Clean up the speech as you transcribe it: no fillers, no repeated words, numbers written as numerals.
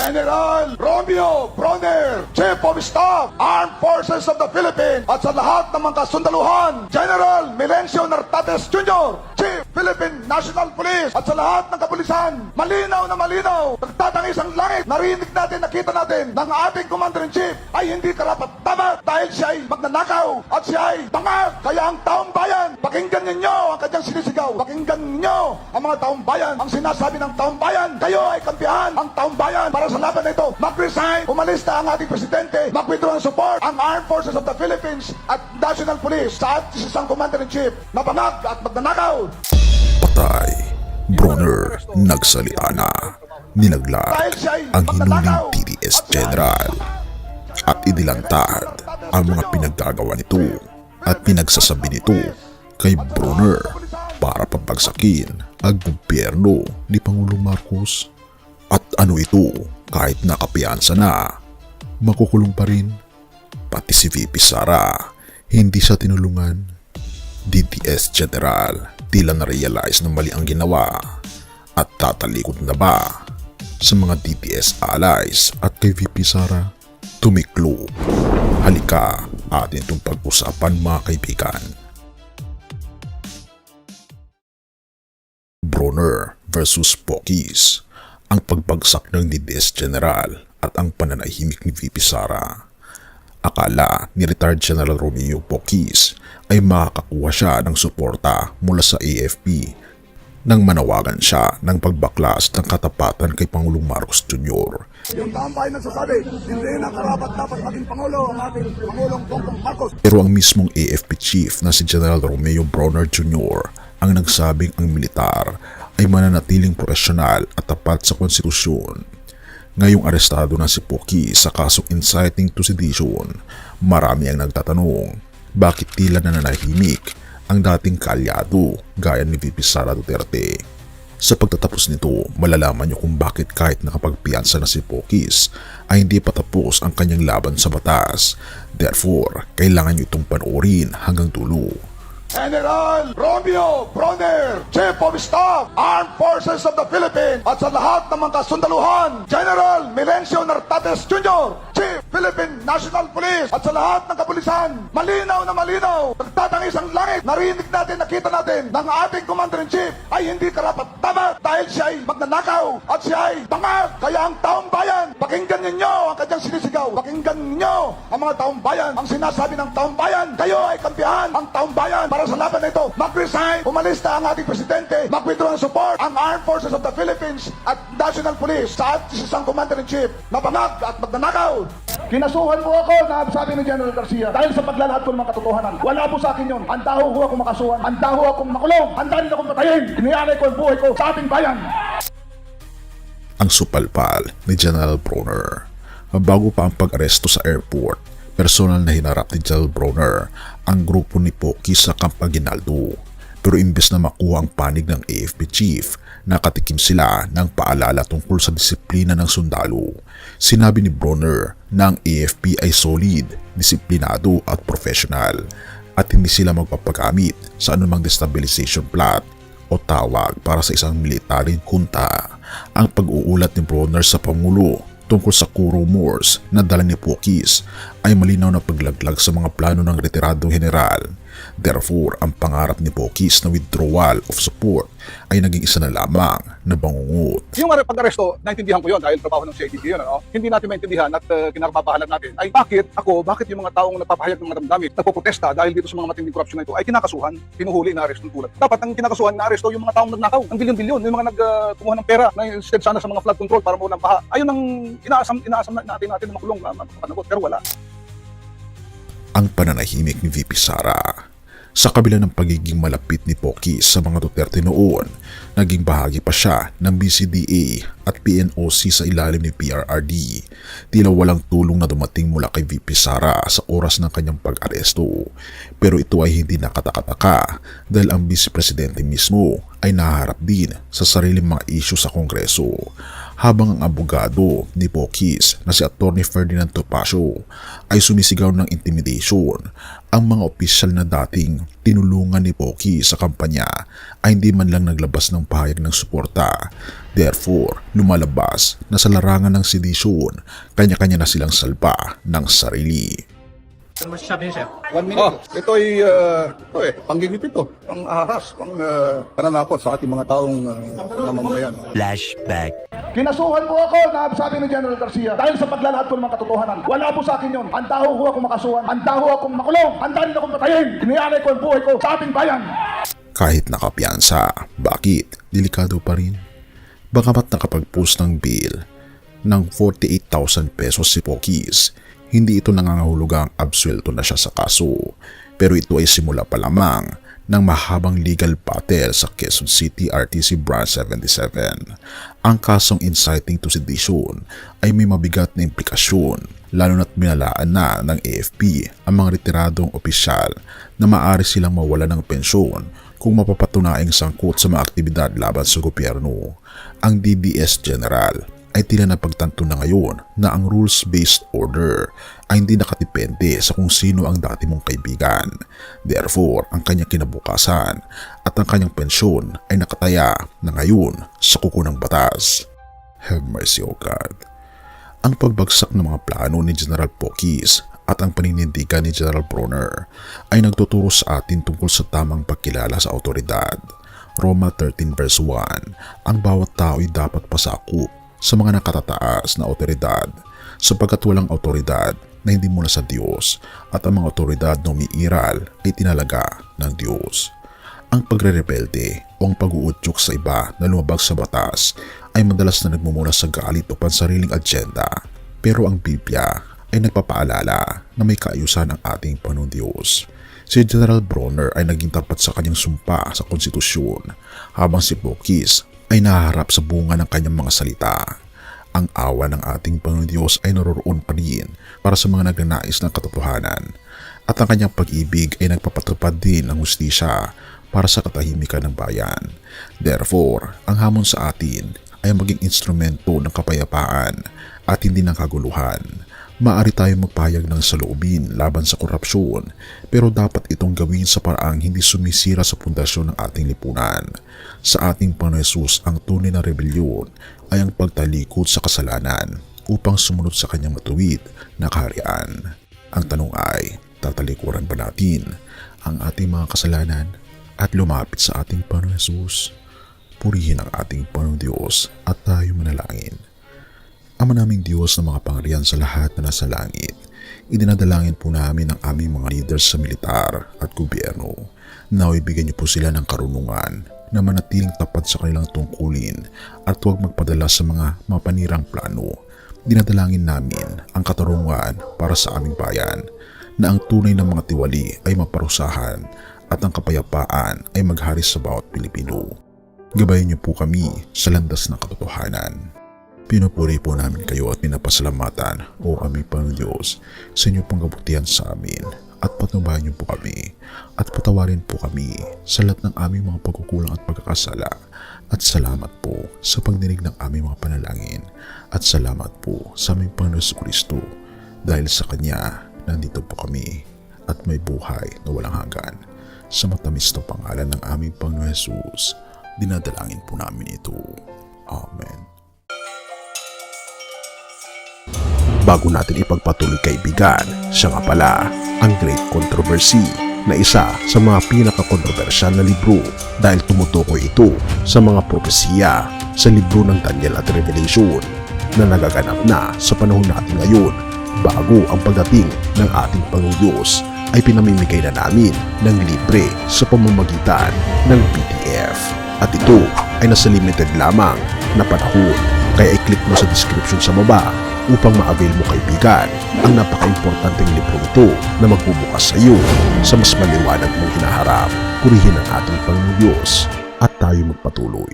General Romeo Bronner, Chief of Staff, Armed Forces of the Philippines, at sa lahat ng mga kasundaluhan, General Milencio Nartates Jr., Chief Philippine National Police, at sa lahat ng kapulisan, malinaw na malinaw, nagtatangis ang langit, narinig natin, nakita natin, ng ating Commander-in-Chief ay hindi karapat-dapat dahil siya ay magnanakaw at siya ay bangag. Kaya ang taong bayan, pakinggan ninyo ang kanyang sinisigaw, pakinggan ninyo ang mga taong bayan, ang sinasabi ng taong bayan, kayo ay kampihan ang taong bayan para sa laban na ito. Mag-resign, umalis na ang ating presidente, mag-withdraw ng support ang Armed Forces of the Philippines at National Police sa isang Commander-in-Chief na bangag at magnanakaw. Patay. Bronner nagsalita na. Nilaglag ang hinuling DDS General at idilantad ang mga pinaggagawa nito at pinagsasabi nito kay Bronner para pabagsakin ang gobyerno ni Pangulong Marcos. At ano ito, kahit nakapiyansa na, makukulong pa rin. Pati si VP Sara, hindi siya tinulungan. DDS General, tila na-realize na mali ang ginawa at tatalikod na ba sa mga DDS allies at kay VP Sara? Tumiklo. Halika, atin itong pag-usapan mga kaibigan. Bronner versus Pokis, ang pagbagsak ng DDS General at ang pananahimik ni VP Sara. Akala ni Retired General Romeo Pokis ay makakakuha siya ng suporta mula sa AFP nang manawagan siya ng pagbaklas ng katapatan kay Pangulong Marcos Jr. Yung taong bayan nagsasabi, hindi na karapat-dapat maging Pangulo ang ating Pangulong Bongbong Marcos. Pero ang mismong AFP chief na si General Romeo Bronner Jr. ang nagsabing ang militar ay mananatiling profesional at tapat sa konstitusyon. Ngayong arestado na si Poki sa kasong inciting to sedition, marami ang nagtatanong, bakit tila nananahimik ang dating kalyado gaya ni VP Sara Duterte? Sa pagtatapos nito, malalaman niyo kung bakit kahit nakapagpiyansa na si Pokis ay hindi pa tapos ang kanyang laban sa batas. Therefore, kailangan niyo itong panoorin hanggang dulo. General Romeo Bronner, Chief of Staff, Armed Forces of the Philippines, at sa lahat ng mga kasundaluhan, General Milencio Nartates Jr., Chief Philippine National Police, at sa lahat ng kapulisan, malinaw na malinaw, nagtatangis ang langit, narinig natin, nakita natin, ng ating Commander-in-Chief ay hindi karapat-dapat dahil siya ay magnanakaw at siya ay bangag. Kaya ang taong bayan, pakinggan ninyo ang kanyang sinisigaw, pakinggan ninyo ang mga taong bayan, ang sinasabi ng taong bayan, kayo ay kampihan ang taong bayan para sa laban na ito. Mag-resign, umalis na ang ating presidente, mag-withdraw ng support ang Armed Forces of the Philippines at National Police sa isang Commander-in-Chief na bangag at magnanakaw. Kinasuhan po ako na sabi ni General Garcia dahil sa paglalahad ko ng mga katotohanan. Wala po sa akin yun. Handa ho akong makasuhan, handa ho akong makulong, handa rin akong patayin. Inialay ko ang buhay ko sa ating bayan. Ang supalpal ni General Bronner. Bago pa ang pag-aresto sa airport, personal na hinarap ni General Bronner ang grupo ni Poki sa Camp Aguinaldo. Pero imbes na makuha ang panig ng AFP chief, nakatikim sila ng paalala tungkol sa disiplina ng sundalo. Sinabi ni Bronner na ang AFP ay solid, disiplinado at professional at hindi sila magpapagamit sa anumang destabilization plot o tawag para sa isang military junta. Ang pag-uulat ni Bronner sa Pangulo tungkol sa rumors na dala ni Pokis ay malinaw na paglaglag sa mga plano ng retiradong general. Therefore, ang pangarap ni Pokis na withdrawal of support ay naging isa na lamang na bangungot. Yung pag-aresto, naintindihan ko yun dahil trabaho ng CIDG yun. Ano? Hindi natin maintindihan at kinakapapahalan natin ay bakit yung mga taong nagpapahayag ng maramdamin, nagpoprotesta dahil dito sa mga matinding korupsyon na ito ay kinakasuhan, pinuhuli, na-aresto ng tulad. Dapat ang kinakasuhan, na-aresto yung mga taong nagnakaw, ang bilyon-bilyon, yung mga nagkumuha ng pera na instead sana sa mga flood control para maulang baha. Ayun ang inaasam natin na makulong, mapapanagot, pero wala. Ang pananahimik ni VP Sara. Sa kabila ng pagiging malapit ni Poki sa mga Duterte noon, naging bahagi pa siya ng BCDA at PNOC sa ilalim ni PRRD. Tila walang tulong na dumating mula kay VP Sara sa oras ng kanyang pag-aresto. Pero ito ay hindi nakataka-taka dahil ang Vice Presidente mismo ay naharap din sa sariling mga isyu sa Kongreso. habang ang abogado ni Pokis na si Atty. Ferdinand Topacio ay sumisigaw ng intimidation. Ang mga opisyal na dating tinulungan ni Pokis sa kampanya ay hindi man lang naglabas ng pahayag ng suporta. Therefore, lumalabas na sa larangan ng sedisyon, kanya-kanya na silang salpa ng sarili. Ano masasabi niyo, sir? 1 minute. Ito ay panggigipit ito. Pang-ahas, pananakot sa ating mga taong namamayan. Flashback. Kinasuhan po ako na sabi ni General Garcia dahil sa paglalahad po ng mga katotohanan. Wala po sa akin yun. Handa ho akong makasuhan. Handa ho akong makulong. Handa rin akong patayin. Iniyalay ko ang buhay ko sa ating bayan. Kahit nakapiyansa, bakit? Delikado pa rin. Bagamat nakapag-post ng bail ng 48,000 pesos si Pokis, hindi ito nangangahulugang absuelto na siya sa kaso. Pero ito ay simula pa lamang ng mahabang legal battle sa Quezon City RTC Branch 77. Ang kasong inciting to sedition ay may mabigat na implikasyon, lalo na't binalaan na ng AFP ang mga retiradong opisyal na maaari silang mawala ng pensyon kung mapapatunaing sangkot sa mga aktibidad laban sa gobyerno. Ang DDS General ay tila napagtanto na ngayon na ang rules-based order ay hindi nakadepende sa kung sino ang dati mong kaibigan. Therefore, ang kanyang kinabukasan at ang kanyang pensyon ay nakataya na ngayon sa kuko ng batas. Have mercy, O God. Ang pagbagsak ng mga plano ni General Pokis at ang paninindigan ni General Bronner ay nagtuturo sa atin tungkol sa tamang pagkilala sa autoridad. Roma 13 verse 1, ang bawat tao ay dapat pasakop sa mga nakatataas na autoridad sapagkat walang autoridad na hindi mula sa Diyos at ang mga autoridad na umiiral ay tinalaga ng Diyos. Ang pagre-rebelde o ang pag-uudyok sa iba na lumabag sa batas ay madalas na nagmumula sa galit o pansariling agenda, pero ang Biblia ay nagpapaalala na may kaayusan ang ating Panginoong Diyos. Si General Bronner ay naging tapat sa kanyang sumpa sa konstitusyon habang si Pokis ay nahaharap sa bunga ng kanyang mga salita. Ang awa ng ating Panginoon Diyos ay naroroon pa rin para sa mga nagnanais ng katotohanan at ang kanyang pag-ibig ay nagpapatupad din ng hustisya para sa katahimikan ng bayan. Therefore, ang hamon sa atin ay maging instrumento ng kapayapaan at hindi ng kaguluhan. Maaari tayong magpahayag ng saloobin laban sa korupsyon, pero dapat itong gawin sa paraang hindi sumisira sa pundasyon ng ating lipunan. Sa ating Panginoon Hesus, ang tunay na rebelyon ay ang pagtalikod sa kasalanan upang sumunod sa kanyang matuwid na kaharian. Ang tanong ay, tatalikuran ba natin ang ating mga kasalanan at lumapit sa ating Panginoon Hesus? Purihin ang ating Panginoon Diyos at tayo manalangin. Ama naming Diyos na mga pangyarihan sa lahat na nasa langit, idinadalangin po namin ang aming mga leaders sa militar at gobyerno. Naway bigyan niyo po sila ng karunungan na manatiling tapat sa kanilang tungkulin at huwag magpadala sa mga mapanirang plano. Dinadalangin namin ang katarungan para sa aming bayan, na ang tunay na mga tiwali ay maparusahan at ang kapayapaan ay maghari sa bawat Pilipino. Gabayan niyo po kami sa landas ng katotohanan. Pinupuri po namin kayo at pinapasalamatan, O aming Panginoon Diyos, sa inyong panggabutihan sa amin at patubayan niyo po kami at patawarin po kami sa lahat ng aming mga pagkukulang at pagkakasala. At salamat po sa pagdinig ng aming mga panalangin at salamat po sa aming Panginoon Jesucristo dahil sa Kanya nandito po kami at may buhay na walang hanggan. Sa matamis na pangalan ng aming Panginoon Jesus, dinadalangin po namin ito. Amen. Bago natin ipagpatuloy kaibigan, siya nga pala ang Great Controversy na isa sa mga pinaka-kontrobersyal na libro dahil tumutukoy ito sa mga propesiya sa libro ng Daniel at Revelation na nagaganap na sa panahon natin ngayon bago ang pagdating ng ating Panginoong Diyos ay pinamimigay na namin ng libre sa pamamagitan ng PDF at ito ay nasa limited lamang na panahon kaya i-click mo sa description sa baba upang ma-avail mo kaibigan ang napaka-importanteng libro ito na magbubukas sa iyo sa mas maliwanag mong hinaharap. Purihin ang ating Panginoong Diyos at tayo magpatuloy.